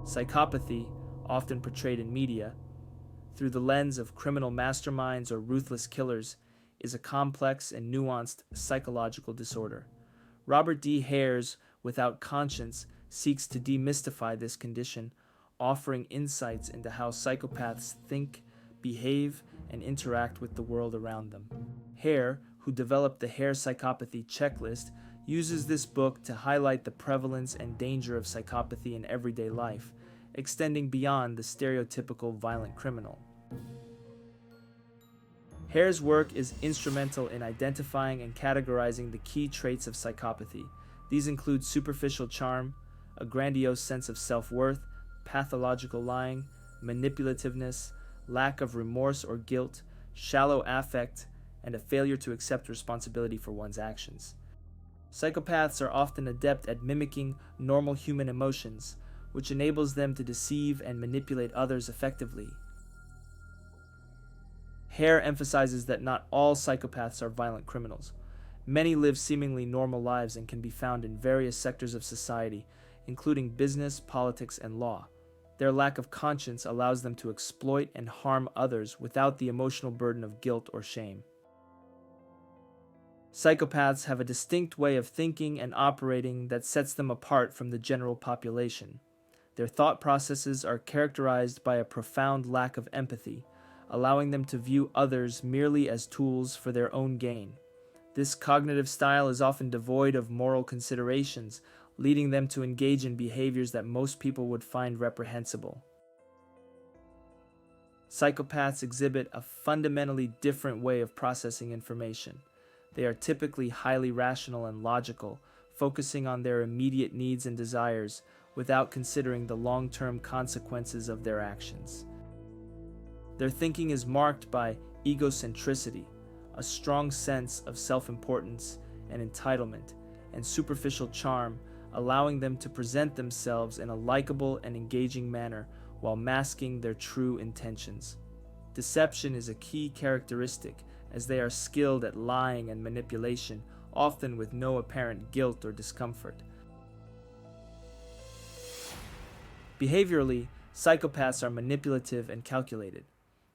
Psychopathy, often portrayed in media, through the lens of criminal masterminds or ruthless killers, is a complex and nuanced psychological disorder. Robert D. Hare's Without Conscience seeks to demystify this condition, offering insights into how psychopaths think, behave, and interact with the world around them. Hare, who developed the Hare Psychopathy checklist, uses this book to highlight the prevalence and danger of psychopathy in everyday life, extending beyond the stereotypical violent criminal. Hare's work is instrumental in identifying and categorizing the key traits of psychopathy. These include superficial charm, a grandiose sense of self-worth, pathological lying, manipulativeness, lack of remorse or guilt, shallow affect, and a failure to accept responsibility for one's actions. Psychopaths are often adept at mimicking normal human emotions, which enables them to deceive and manipulate others effectively. Hare emphasizes that not all psychopaths are violent criminals. Many live seemingly normal lives and can be found in various sectors of society, including business, politics, and law. Their lack of conscience allows them to exploit and harm others without the emotional burden of guilt or shame. Psychopaths have a distinct way of thinking and operating that sets them apart from the general population. Their thought processes are characterized by a profound lack of empathy, allowing them to view others merely as tools for their own gain. This cognitive style is often devoid of moral considerations, leading them to engage in behaviors that most people would find reprehensible. Psychopaths exhibit a fundamentally different way of processing information. They are typically highly rational and logical, focusing on their immediate needs and desires without considering the long-term consequences of their actions. Their thinking is marked by egocentricity, a strong sense of self-importance and entitlement, and superficial charm, allowing them to present themselves in a likable and engaging manner while masking their true intentions. Deception is a key characteristic, as they are skilled at lying and manipulation, often with no apparent guilt or discomfort. Behaviorally, psychopaths are manipulative and calculated.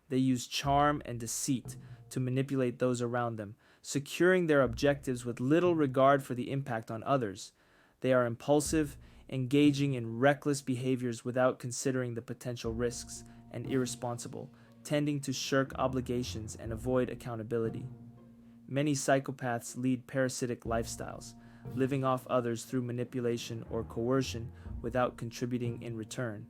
They use charm and deceit to manipulate those around them, securing their objectives with little regard for the impact on others. They are impulsive, engaging in reckless behaviors without considering the potential risks, and irresponsible, tending to shirk obligations and avoid accountability. Many psychopaths lead parasitic lifestyles, living off others through manipulation or coercion without contributing in return.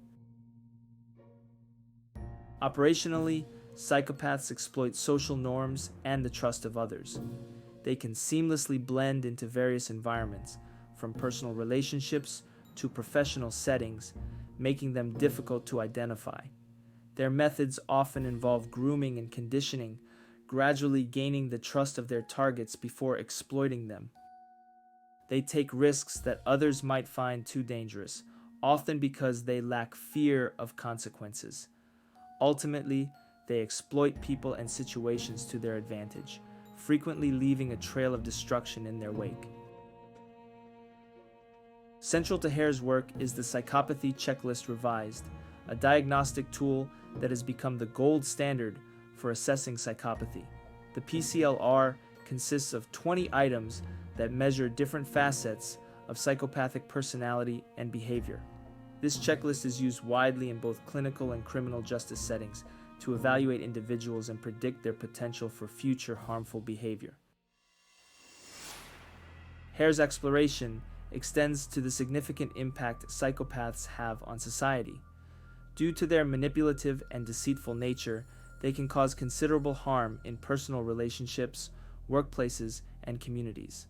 Operationally, psychopaths exploit social norms and the trust of others. They can seamlessly blend into various environments, from personal relationships to professional settings, making them difficult to identify. Their methods often involve grooming and conditioning, gradually gaining the trust of their targets before exploiting them. They take risks that others might find too dangerous, often because they lack fear of consequences. Ultimately, they exploit people and situations to their advantage, frequently leaving a trail of destruction in their wake. Central to Hare's work is the Psychopathy Checklist Revised, a diagnostic tool that has become the gold standard for assessing psychopathy. The PCLR consists of 20 items that measure different facets of psychopathic personality and behavior. This checklist is used widely in both clinical and criminal justice settings to evaluate individuals and predict their potential for future harmful behavior. Hare's exploration extends to the significant impact psychopaths have on society. Due to their manipulative and deceitful nature, they can cause considerable harm in personal relationships, workplaces, and communities.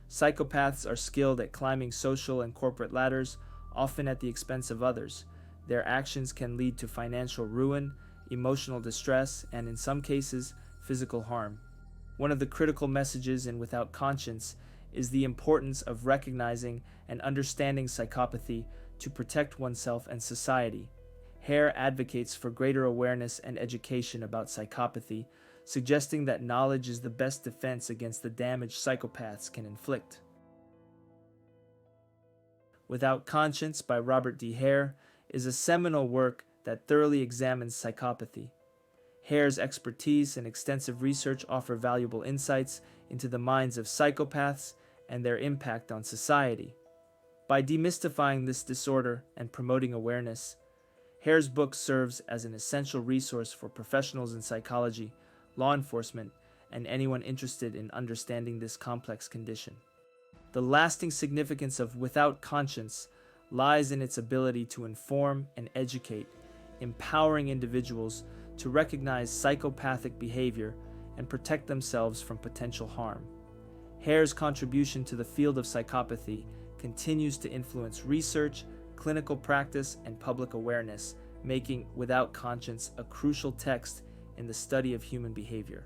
Psychopaths are skilled at climbing social and corporate ladders, often at the expense of others. Their actions can lead to financial ruin, emotional distress, and in some cases, physical harm. One of the critical messages in Without Conscience is the importance of recognizing and understanding psychopathy to protect oneself and society. Hare advocates for greater awareness and education about psychopathy, suggesting that knowledge is the best defense against the damage psychopaths can inflict. Without Conscience by Robert D. Hare is a seminal work that thoroughly examines psychopathy. Hare's expertise and extensive research offer valuable insights into the minds of psychopaths and their impact on society. By demystifying this disorder and promoting awareness, Hare's book serves as an essential resource for professionals in psychology, law enforcement, and anyone interested in understanding this complex condition. The lasting significance of Without Conscience lies in its ability to inform and educate, empowering individuals to recognize psychopathic behavior and protect themselves from potential harm. Hare's contribution to the field of psychopathy continues to influence research, clinical practice, and public awareness, making Without Conscience a crucial text in the study of human behavior.